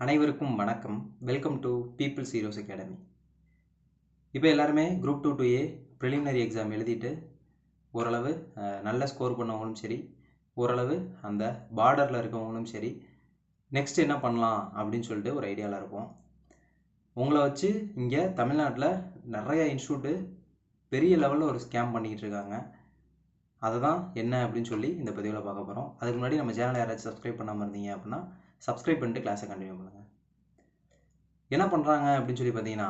அனைவருக்கும் வணக்கம். Welcome to peoples heroes academy. இப்போ எல்லாருமே குரூப் 2 2A ப்ரிலிமினரி எக்ஸாம் எழுதிட்டு ஓரளவு நல்ல ஸ்கோர் பண்ணவங்களும் சரி, ஓரளவு அந்த பார்டரில் இருக்கவங்களும் சரி, நெக்ஸ்ட் என்ன பண்ணலாம் அப்படின்னு சொல்லிட்டு ஒரு ஐடியாவில் இருப்போம். உங்களை வச்சு இங்கே தமிழ்நாட்டில் நிறைய இன்ஸ்டியூட்டு பெரிய லெவலில் ஒரு ஸ்கேம் பண்ணிக்கிட்டு இருக்காங்க. அதை தான் என்ன அப்படின்னு சொல்லி இந்த பதிவில் பார்க்க போகிறோம். அதுக்கு முன்னாடி நம்ம சேனலை யாராச்சும் சப்ஸ்கிரைப் பண்ணாமல் இருந்தீங்க அப்படின்னா சப்ஸ்கிரைப் பண்ணிட்டு கிளாஸை கண்டினியூ பண்ணுங்கள். என்ன பண்ணுறாங்க அப்படின்னு சொல்லி பார்த்தீங்கன்னா,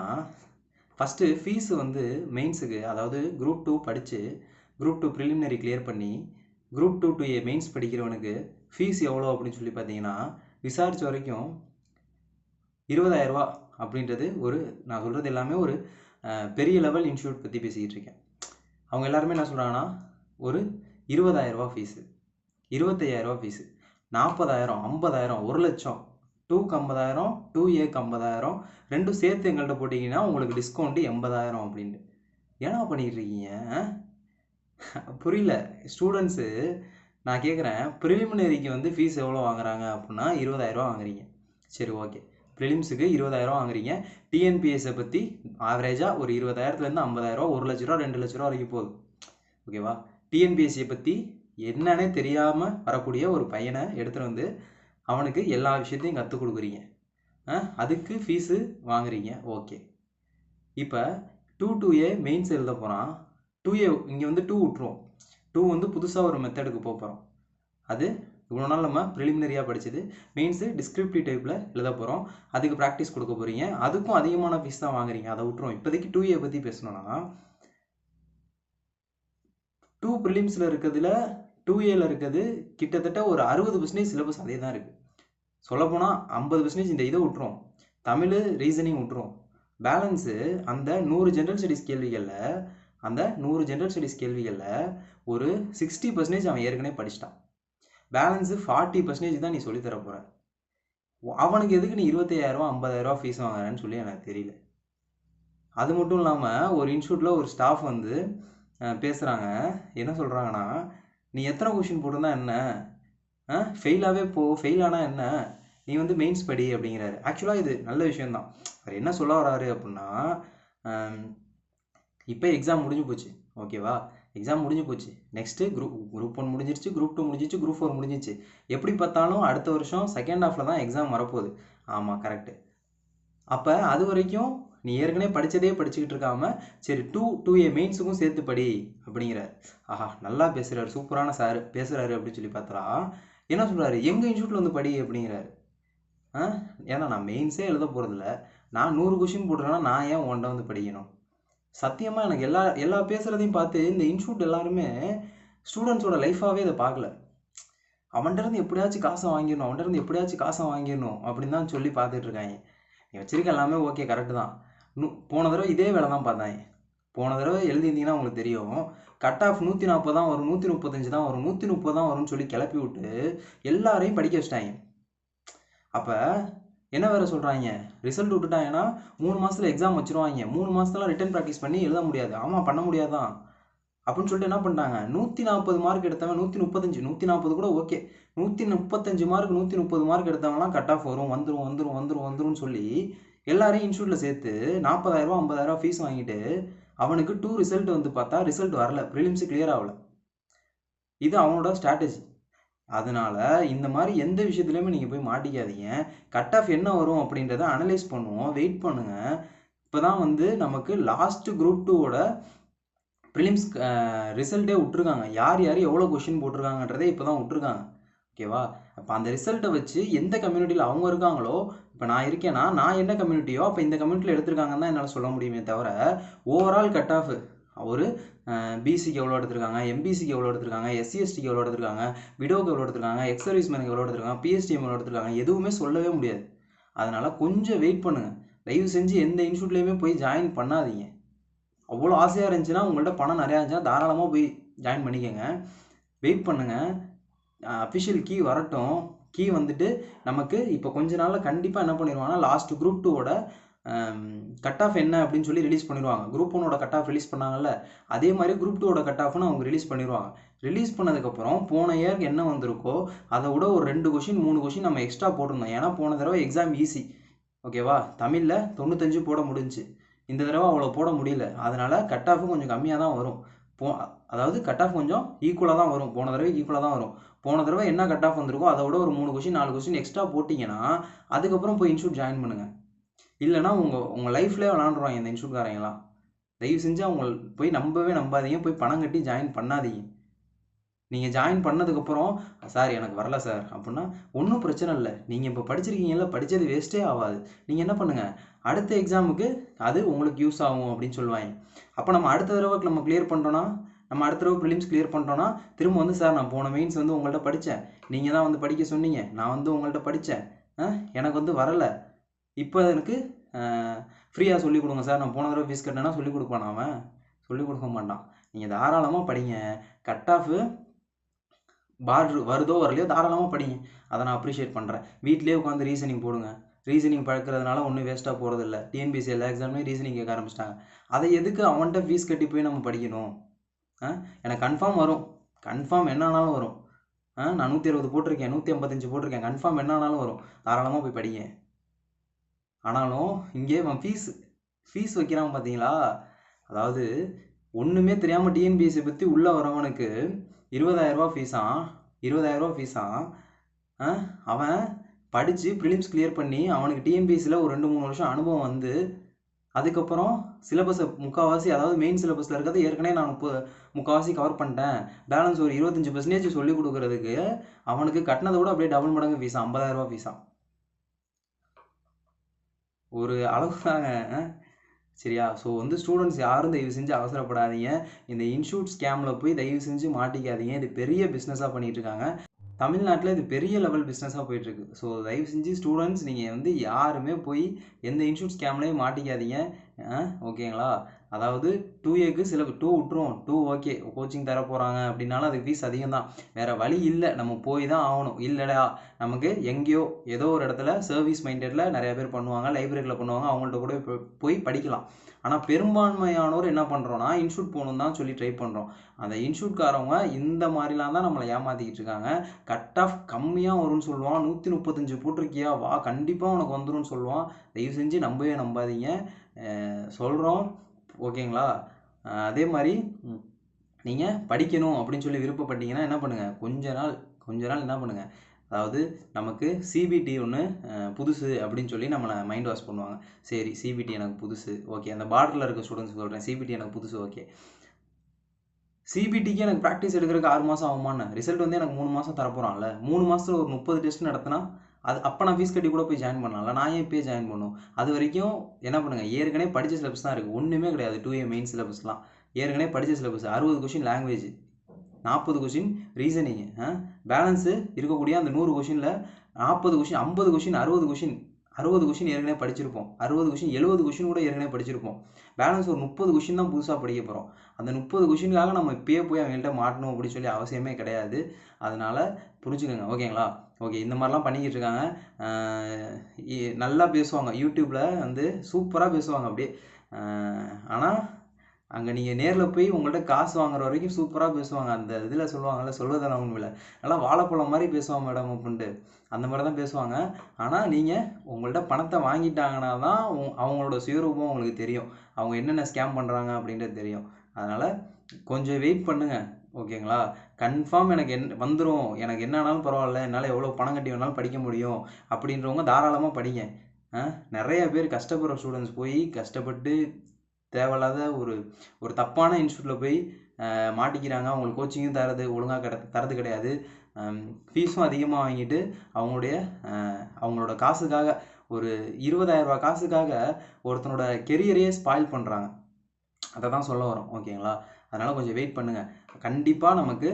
ஃபஸ்ட்டு ஃபீஸு வந்து மெயின்ஸுக்கு, அதாவது குரூப் 2 படித்து குரூப் 2 ப்ரிலிமினரி கிளியர் பண்ணி குரூப் 2 2A மெயின்ஸ் படிக்கிறவனுக்கு ஃபீஸ் எவ்வளோ அப்படின்னு சொல்லி பார்த்தீங்கன்னா, விசாரித்த வரைக்கும் 20,000 ரூபா அப்படின்றது நான் சொல்கிறது எல்லாமே ஒரு பெரிய லெவல் இன்ஸ்டியூட் பற்றி பேசிக்கிட்டு இருக்கேன். அவங்க எல்லாருமே என்ன சொல்கிறாங்கன்னா, ஒரு 20,000 ரூபா ஃபீஸு, 25,000 ரூபா ஃபீஸு, 40,000, 50,000, 1,00,000, 2க்கு 50,000, 2Aக்கு 50,000, ரெண்டும் சேர்த்து எங்கள்கிட்ட போட்டிங்கன்னா உங்களுக்கு டிஸ்கவுண்ட்டு 80,000 அப்படின்ட்டு. ஏன்னா பண்ணிக்கிட்டு இருக்கீங்க? புரியல. ஸ்டூடெண்ட்ஸு நான் கேட்குறேன், ப்ரிலிமினரிக்கு வந்து ஃபீஸ் எவ்வளோ வாங்குறாங்க அப்படின்னா 20,000 ரூபா வாங்குறீங்க. சரி, ஓகே. ப்ரிலிம்ஸுக்கு 20,000 ரூபா வாங்குறீங்க. டிஎன்பிஎஸ்ஸை பற்றி ஆவரேஜாக ஒரு 20,000லேருந்து 50,000, 1,00,000 ரூபா, 2,00,000 ரூபா வரைக்கும் போகுது. ஓகேவா? டிஎன்பிஎஸ்சியை பற்றி என்னன்னே தெரியாமல் வரக்கூடிய ஒரு பையனை எடுத்துகிட்டு வந்து அவனுக்கு எல்லா விஷயத்தையும் கற்றுக் கொடுக்குறீங்க. அதுக்கு ஃபீஸு வாங்குறீங்க. ஓகே. இப்போ 2A மெயின்ஸ் எழுத போகிறான். 2A இங்கே வந்து 2 விட்டுருவோம். 2 வந்து புதுசாக ஒரு மெத்தடுக்கு போகிறோம். அது இவ்வளோ நாள் நம்ம ப்ரிலிமினரியாக படித்தது. மெயின்ஸு டிஸ்கிரிப்டிவ் டைப்பில் எழுத போகிறோம். அதுக்கு ப்ராக்டிஸ் கொடுக்க போகிறீங்க. அதுக்கும் அதிகமான ஃபீஸ் தான் வாங்குறீங்க. அதை விட்டுருவோம். இப்போதைக்கு 2A பற்றி பேசணும்னா, 2 ப்ரிலிம்ஸில் இருக்கிறதுல 2Aல இருக்கிறது கிட்டத்தட்ட ஒரு 60% சிலபஸ் அதே தான் இருக்குது. சொல்லப்போனால் 50% இந்த இதை விட்டுரும். தமிழ், ரீசனிங் விட்டுரும். பேலன்ஸு அந்த 100 ஜென்ரல் ஸ்டடீஸ் கேள்விகளில் ஒரு 60% அவன் ஏற்கனவே படிச்சிட்டான். பேலன்ஸு 40% தான் நீ சொல்லித்தர போகிற. அவனுக்கு எதுக்கு நீ 25,000 ரூபா 50,000 ரூபா ஃபீஸ் வாங்குறேன்னு சொல்லி எனக்கு தெரியல. அது மட்டும் இல்லாமல் ஒரு இன்ஸ்டியூட்டில் ஒரு ஸ்டாஃப் வந்து பேசுகிறாங்க. என்ன சொல்கிறாங்கன்னா, நீ எத்தனை கொஷின் போட்டிருந்தா என்ன, ஃபெயிலாகவே ஃபெயில் ஆனால் என்ன, நீ வந்து மெயின்ஸ் படி அப்படிங்கிறாரு. ஆக்சுவலாக இது நல்ல விஷயந்தான். அவர் என்ன சொல்ல வராரு அப்படின்னா, இப்போ எக்ஸாம் முடிஞ்சு போச்சு. ஓகேவா? எக்ஸாம் முடிஞ்சு போச்சு. நெக்ஸ்ட்டு குரூப் 1 முடிஞ்சிருச்சு, குரூப் 2 முடிஞ்சிச்சு, குரூப் 4 முடிஞ்சிச்சு. எப்படி பார்த்தாலும் அடுத்த வருஷம் செகண்ட் ஹாஃபில் தான் எக்ஸாம் வரப்போகுது. ஆமாம், கரெக்டு. அப்போ அது வரைக்கும் நீ ஏற்கனவே படித்ததே படிச்சுக்கிட்டு இருக்காம, சரி 2A மெயின்ஸுக்கும் சேர்த்து படி அப்படிங்கிறார். ஆஹா, நல்லா பேசுகிறாரு, சூப்பரான சார் பேசுகிறாரு அப்படின்னு சொல்லி பார்த்தா என்ன சொல்கிறாரு, எங்கள் இன்ஸ்டியூட்டில் வந்து படி அப்படிங்கிறாரு. ஏன்னா நான் மெயின்ஸே எழுத போகிறதில்ல, நான் 100 கொஷின் போட்டுருக்கேன்னா நான் ஏன் உன்ட்ட வந்து படிக்கணும்? சத்தியமாக எனக்கு எல்லா பேசுகிறதையும் பார்த்து இந்த இன்ஸ்டியூட் எல்லாருமே ஸ்டூடெண்ட்ஸோட லைஃபாகவே இதை பார்க்கல. அவன்கிட்ட எப்படியாச்சும் காசை வாங்கிடணும் அப்படின்னு தான் சொல்லி பார்த்துட்டு இருக்காங்க. நீ வச்சிருக்க எல்லாமே ஓகே, கரெக்டு தான். போன தடவை இதே வேலை தான் பார்த்தாங்க. போன தடவை எழுதியிருந்தீங்கன்னா உங்களுக்கு தெரியும், கட் ஆஃப் 140 தான் வரும், 135 தான் வரும், 130 தான் வரும்னு சொல்லி கிளப்பி விட்டு எல்லாரையும் படிக்க வச்சிட்டாங்க. அப்போ என்ன வேறு சொல்கிறாங்க, ரிசல்ட் விட்டுட்டாங்கன்னா 3 மாதத்தில் எக்ஸாம் வச்சுருவாங்க. 3 மாதத்துல ரிட்டன் ப்ராக்டிஸ் பண்ணி எழுத முடியாது. ஆமாம், பண்ண முடியாதான் அப்படின்னு சொல்லிட்டு என்ன பண்ணிட்டாங்க, 140 மார்க் எடுத்தவன் 135, 140 கூட ஓகே, 135 மார்க் 130 மார்க் எடுத்தவங்களாம் கட் ஆஃப் வந்துடும் சொல்லி எல்லாரையும் இன்ஸ்டியூட்டில் சேர்த்து 40,000 ரூபா 50,000 ரூபா ஃபீஸ் வாங்கிட்டு அவனுக்கு 2 ரிசல்ட் வந்து பார்த்தா ரிசல்ட் வரல, ப்ரிலிம்ஸு கிளியர் ஆகல. இது அவனோட ஸ்ட்ராட்டஜி. அதனால இந்த மாதிரி எந்த விஷயத்துலையுமே நீங்கள் போய் மாட்டிக்காதீங்க. கட் ஆஃப் என்ன வரும் அப்படின்றத அனலைஸ் பண்ணுவோம், வெயிட் பண்ணுங்கள். இப்போ தான் வந்து நமக்கு லாஸ்ட்டு குரூப் 2ஓட ப்ரிலிம்ஸ் ரிசல்ட்டே விட்ருக்காங்க. யார் எவ்வளோ கொஷின் போட்டிருக்காங்கன்றதே இப்போ தான் விட்ருக்காங்க. ஓகேவா? அப்போ அந்த ரிசல்ட்டை வச்சு எந்த கம்யூனிட்டியில் அவங்க இருக்காங்களோ, இப்போ நான் இருக்கேன்னா நான் என்ன கம்யூனிட்டியோ அப்போ இந்த கம்யூனிட்டியில் எடுத்திருக்காங்கன்னு தான் என்னால் சொல்ல முடியுமே தவிர, ஓவரால் கட் ஆஃப் ஒரு பிசிக்கு எவ்வளோ எடுத்திருக்காங்க, எம்பிசிக்கு எவ்வளோ எடுத்திருக்காங்க, எஸ்சிஎஸ்டிக்கு எவ்வளோ எடுத்திருக்காங்க, விடோக்கு எவ்வளோ எடுத்திருக்காங்க, எக்ஸ் சர்வீஸ் மேனுக்கு எவ்வளோ எடுத்திருக்காங்க, பிஎஸ்டிஎம் எவ்வளோ எடுத்திருக்காங்க, எதுவுமே சொல்லவே முடியாது. அதனால் கொஞ்சம் வெயிட் பண்ணுங்கள். தயவு செஞ்சு எந்த இன்ஸ்டியூட்லேயுமே போய் ஜாயின் பண்ணாதீங்க. அவ்வளோ ஆசையாக இருந்துச்சுன்னா, உங்கள்கிட்ட பணம் நிறையா இருந்துச்சுன்னா தாராளமாக போய் ஜாயின் பண்ணிக்கோங்க. வெயிட் பண்ணுங்கள், அஃபிஷியல் கீ வரட்டும். கீ வந்துட்டு நமக்கு இப்போ கொஞ்ச நாளில் கண்டிப்பாக என்ன பண்ணிடுவாங்கன்னா, லாஸ்ட் குரூப் 2ஓட கட் ஆஃப் என்ன அப்படின்னு சொல்லி ரிலீஸ் பண்ணிடுவாங்க. குரூப் 1ஓட கட் ஆஃப் ரிலீஸ் பண்ணாங்கல்ல, அதே மாதிரி குரூப் 2ஓட கட் ஆஃப்னு அவங்க ரிலீஸ் பண்ணிடுவாங்க. ரிலீஸ் பண்ணதுக்கப்புறம் போன இயருக்கு என்ன வந்திருக்கோ அதை விட ஒரு 2 கொஷின் 3 கொஷின் நம்ம எக்ஸ்ட்ரா போட்டிருந்தோம். ஏன்னா போன தடவை எக்ஸாம் ஈஸி, ஓகேவா? தமிழில் 95 போட முடிஞ்சு, இந்த தடவை அவ்வளோ போட முடியல. அதனால கட் ஆஃபும் கொஞ்சம் கம்மியாக தான் வரும். அதாவது கட் ஆஃப் கொஞ்சம் ஈக்குவலாக தான் வரும். போன தடவை ஈக்குவலாக தான் வரும். போன தடவை என்ன கட் ஆஃப் வந்திருக்கோ அதை விட ஒரு 3 கொஷின் 4 கொஷின் எக்ஸ்ட்ரா போட்டிங்கன்னா அதுக்கப்புறம் போய் இன்ஸ்டியூட் ஜாயின் பண்ணுங்கள். இல்லைனா உங்கள் லைஃப்லேயே விளாண்டுருவாங்க இந்த இன்ஸ்டியூட்காரங்களாம். தயவு செஞ்சு அவங்க போய் நம்பாதீங்க, போய் பணம் கட்டி ஜாயின் பண்ணாதீங்க. நீங்கள் ஜாயின் பண்ணதுக்கப்புறம் சார் எனக்கு வரல சார் அப்படின்னா ஒன்றும் பிரச்சனை இல்லை. நீங்கள் இப்போ படிச்சிருக்கீங்கல்ல, படித்தது வேஸ்ட்டே ஆகாது. நீங்கள் என்ன பண்ணுங்கள், அடுத்த எக்ஸாமுக்கு அது உங்களுக்கு யூஸ் ஆகும் அப்படின்னு சொல்லுவாங்க. அப்போ நம்ம அடுத்த தடவை நம்ம கிளியர் பண்ணுறோன்னா, நம்ம அடுத்த தடவை ப்ரிலிம்ஸ் கிளியர் பண்ணுறோன்னா திரும்ப வந்து சார் நான் போன மெயின்ஸ் வந்து உங்கள்கிட்ட படித்தேன், நீங்கள் தான் வந்து படிக்க சொன்னீங்க, நான் வந்து உங்கள்கிட்ட படித்தேன், எனக்கு வந்து வரலை, இப்போ எனக்கு ஃப்ரீயாக சொல்லிக் கொடுங்க சார், நான் போன தடவை ஃபீஸ் கட்டினேன்னா சொல்லிக் கொடுப்பான். அவன் சொல்லிக் கொடுக்க மாட்டான். நீங்கள் தாராளமாக படிங்க. கட் ஆஃபு பார்ட்ரு வருதோ வரலையோ தாராளமாக படிங்க. அதை நான் அப்ரிஷியேட் பண்ணுறேன். வீட்டிலே உட்காந்து ரீசனிங் போடுங்க. ரீசனிங் பழக்கிறதுனால ஒன்றும் வேஸ்ட்டாக போகிறதில்ல. டிஎன்பிஎஸ்சி எல்லா எக்ஸாம்லேயும் ரீசனிங் கேட்க ஆரம்பிச்சிட்டாங்க. அதை எதுக்கு அவன்கிட்ட ஃபீஸ் கட்டி போய் நம்ம படிக்கணும்? எனக்கு கன்ஃபார்ம் வரும், கன்ஃபார்ம் என்ன ஆனாலும் வரும். நான் 160 போட்டிருக்கேன், 155 போட்டிருக்கேன், கன்ஃபார்ம் என்ன ஆனாலும் வரும். தாராளமாக போய் படிங்க. ஆனாலும் இங்கே அவன் ஃபீஸ் வைக்கிறான் பார்த்தீங்களா? அதாவது ஒன்றுமே தெரியாமல் டிஎன்பிஎஸ்சி பற்றி உள்ளே வரவனுக்கு 20,000 ரூபா ஃபீஸான். 20,000 ரூபா ஃபீஸான். அவன் படித்து ப்ரிலிம்ஸ் கிளியர் பண்ணி அவனுக்கு டிஎன்பிஎஸ்சியில் ஒரு 2-3 வருஷம் அனுபவம் வந்து அதுக்கப்புறம் சிலபஸை முக்கால்வாசி, அதாவது மெயின் சிலபஸில் இருக்கிறது ஏற்கனவே நான் முக்கால்வாசி கவர் பண்ணிட்டேன், பேலன்ஸ் ஒரு 25% சொல்லிக் கொடுக்குறதுக்கு அவனுக்கு கட்டினதை விட அப்படியே டபுள் மடங்கு ஃபீஸான். 50,000 ரூபா ஃபீஸான். ஒரு அளவு தாங்க. சரியா? ஸோ வந்து ஸ்டூடெண்ட்ஸ் யாரும் தயவு செஞ்சு அவசரப்படாதீங்க. இந்த இன்ஸ்டியூட் ஸ்கேமில் போய் தயவு செஞ்சு மாட்டிக்காதீங்க. இது பெரிய பிஸ்னஸாக பண்ணிகிட்டு இருக்காங்க தமிழ்நாட்டில். இது பெரிய லெவல் பிஸ்னஸாக போயிட்டுருக்கு. ஸோ தயவு செஞ்சு ஸ்டூடெண்ட்ஸ் நீங்கள் வந்து யாருமே போய் எந்த இன்ஸ்டியூட் ஸ்கேம்லேயும் மாட்டிக்காதீங்க. ஓகேங்களா? அதாவது 2Aக்கு சில 2 விட்டுரும், 2 ஓகே கோச்சிங் தர போகிறாங்க அப்படின்னாலும் அதுக்கு ஃபீஸ் அதிகம் தான். வேறு வழி இல்லை, நம்ம போய் தான் ஆகணும். இல்லைடா நமக்கு எங்கேயோ ஏதோ ஒரு இடத்துல சர்வீஸ் மைண்டடில் நிறைய பேர் பண்ணுவாங்க, லைப்ரரியில் பண்ணுவாங்க, அவங்கள்ட்ட கூட போய் படிக்கலாம். ஆனால் பெரும்பான்மையானோர் என்ன பண்ணுறோன்னா இன்ஸ்டியூட் போகணும் தான் சொல்லி ட்ரை பண்ணுறோம். அந்த இன்ஸ்டியூட்காரவங்க இந்த மாதிரிலாம் தான் நம்மளை ஏமாற்றிக்கிட்டு இருக்காங்க. கட் ஆஃப் கம்மியாக வரும்னு சொல்லுவான், 135 போட்டிருக்கியா வா கண்டிப்பாக உனக்கு வந்துடும் சொல்லுவான். தயவு செஞ்சு நம்பாதீங்க, சொல்கிறோம். ஓகேங்களா? அதே மாதிரி நீங்கள் படிக்கணும் அப்படின்னு சொல்லி விருப்பப்பட்டீங்கன்னா என்ன பண்ணுங்கள், கொஞ்ச நாள் என்ன பண்ணுங்கள், அதாவது நமக்கு சிபிடி ஒன்று புதுசு அப்படின்னு சொல்லி நம்மளை மைண்ட் வாஷ் பண்ணுவாங்க. சரி சிபிடி எனக்கு புதுசு, ஓகே. அந்த பார்டரில் இருக்க ஸ்டூடெண்ட்ஸ் சொல்கிறேன், சிபிடி எனக்கு புதுசு, ஓகே. சிபிடிக்கு எனக்கு ப்ராக்டிஸ் எடுக்கிறதுக்கு 6 மாதம் ஆகுமான்னு, ரிசல்ட் வந்து எனக்கு 3 மாதம் தரப்போகிறான்ல, 3 மாதத்தில் ஒரு 30 டெஸ்ட் நடத்தினா அது அப்போ நான் ஃபீஸ் கட்டி கூட போய் ஜாயின் பண்ணலாம்ல. நான் ஏன் இப்போயே ஜாயின் பண்ணும்? அது வரைக்கும் என்ன பண்ணுங்கள், ஏற்கனவே படித்த சிலபஸ் தான் இருக்குது, ஒன்றுமே கிடையாது. 2A மெயின் சிலபஸ்லாம் ஏற்கனவே படித்த syllabus. 60 question language, 40 question reasoning, balance இருக்கக்கூடிய அந்த 100 கொஷினில் 40 கொஷின், 50 கொஷின், 60 கொஷின், 60 கொஷின் ஏற்கனவே படிச்சிருப்போம், 60 கொஷின் 70 கொஷின் கூட ஏற்கனவே படிச்சிருப்போம். பேலன்ஸ் ஒரு 30 கொஷின் தான் புதுசாக படிக்க போகிறோம். அந்த 30 கொஷினுக்காக நம்ம இப்போயே போய் அவங்கள்ட்ட மாட்டணும் அப்படின்னு சொல்லி அவசியமே கிடையாது. அதனால் புரிஞ்சுக்கோங்க, ஓகேங்களா? ஓகே, இந்த மாதிரிலாம் பண்ணிக்கிட்டு இருக்காங்க. நல்லா பேசுவாங்க, யூடியூப்பில் வந்து சூப்பராக பேசுவாங்க அப்படியே. ஆனால் அங்கே நீங்கள் நேரில் போய் உங்கள்கிட்ட காசு வாங்குற வரைக்கும் சூப்பராக பேசுவாங்க. அந்த இதில் சொல்லுவாங்கள்ல, சொல்வதெல்லாம் உண்மையில நல்லா வாழைப்பழம் மாதிரி பேசுவாங்க மேடம் அப்படின்ட்டு, அந்த மாதிரி தான் பேசுவாங்க. ஆனால் நீங்கள் உங்கள்கிட்ட பணத்தை வாங்கிட்டாங்கன்னா தான் அவங்களோட சுயரூபம் உங்களுக்கு தெரியும், அவங்க என்னென்ன ஸ்கேம் பண்ணுறாங்க அப்படின்றது தெரியும். அதனால் கொஞ்சம் வெயிட் பண்ணுங்கள், ஓகேங்களா? கன்ஃபார்ம் எனக்கு வந்துடும், எனக்கு என்ன ஆனாலும் பரவாயில்ல, என்னால் எவ்வளோ பணம் கட்டி வேணாலும் படிக்க முடியும் அப்படின்றவங்க தாராளமாக படிங்க. நிறைய பேர் கஷ்டப்படுற ஸ்டூடெண்ட்ஸ் போய் கஷ்டப்பட்டு தேவையில்லாத ஒரு தப்பான இன்ஸ்டியூட்டில் போய் மாட்டிக்கிறாங்க. அவங்களுக்கு கோச்சிங்கும் ஒழுங்காக தரது கிடையாது, ஃபீஸும் அதிகமாக வாங்கிட்டு அவங்களோட காசுக்காக, ஒரு 20,000 ரூபா காசுக்காக ஒருத்தனோட கெரியரையே ஸ்பாயில் பண்ணுறாங்க. அதை தான் சொல்ல வரோம், ஓகேங்களா? அதனால் கொஞ்சம் வெயிட் பண்ணுங்கள். கண்டிப்பாக நமக்கு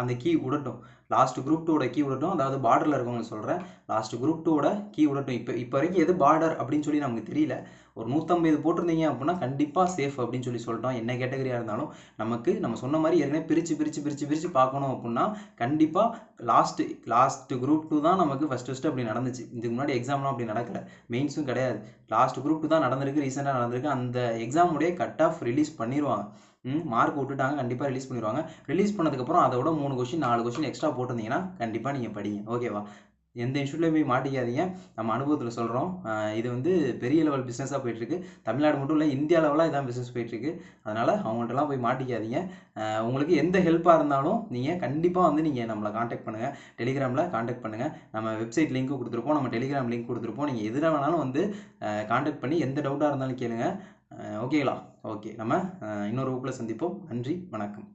அந்த கீ விடட்டும். லாஸ்ட் குரூப் 2 கீ விடட்டும், அதாவது பார்டரில் இருக்கவங்க சொல்கிறேன், லாஸ்ட் குரூப் 2 கீ விடட்டும். இப்போ வரைக்கும் எது பார்டர் அப்படின்னு சொல்லி நமக்கு தெரியல. ஒரு 150 போட்டிருந்தீங்க அப்படின்னா கண்டிப்பாக சேஃப் அப்படின்னு சொல்லிட்டோம். என்ன கேட்டகரியாக இருந்தாலும் நம்ம சொன்ன மாதிரி ஏற்கனவே பிரித்து பார்க்கணும் அப்படின்னா கண்டிப்பாக லாஸ்ட் குரூப் 2 தான் நமக்கு ஃபஸ்ட்டு அப்படி நடந்துச்சு. இதுக்கு முன்னாடி எக்ஸாம்லாம் அப்படி நடக்கல, மெயின்ஸும் கிடையாது. லாஸ்ட் குரூப் 2 தான் நடந்திருக்கு, ரீசெண்டாக நடந்திருக்கு. அந்த எக்ஸாமுடைய கட் ஆஃப் ரிலீஸ் பண்ணிடுவாங்க. மார்க் விட்டுட்டாங்க, கண்டிப்பாக ரிலீஸ் பண்ணிடுவாங்க. ரிலீஸ் பண்ணதுக்கப்புறம் அதோட 3 கொஸ்டின் 4 கொஸ்டின் எக்ஸ்ட்ரா போட்டிருந்தீங்கன்னா கண்டிப்பாக நீங்கள் படிங்க. ஓகேவா? எந்த இன்ஸ்டியூட்லையும் போய் மாட்டிக்காதீங்க. நம்ம அனுபவத்தில் சொல்கிறோம். இது வந்து பெரிய லெவல் பிஸ்னஸாக போயிட்டுருக்கு. தமிழ்நாடு மட்டும் இல்லை, இந்தியா லெவலாக இதான் பிஸ்னஸ் போயிட்டுருக்கு. அதனால் அவங்கள்ட்டலாம் போய் மாட்டிக்காதீங்க. உங்களுக்கு எந்த ஹெல்ப்பாக இருந்தாலும் நீங்கள் கண்டிப்பாக வந்து நீங்கள் நம்மளை காண்டாக்ட் பண்ணுங்கள். டெலிகிராமில் காண்டாக்ட் பண்ணுங்கள். நம்ம வெப்சைட் லிங்க்கு கொடுத்துருப்போம், நம்ம டெலிகிராம் லிங்க் கொடுத்துருப்போம். நீங்கள் எதில் வேணாலும் வந்து காண்டாக்ட் பண்ணி எந்த டவுட்டாக இருந்தாலும் கேளுங்க. ஓகேங்களா? ஓகே, நம்ம இன்னொரு வகுப்பில் சந்திப்போம். நன்றி, வணக்கம்.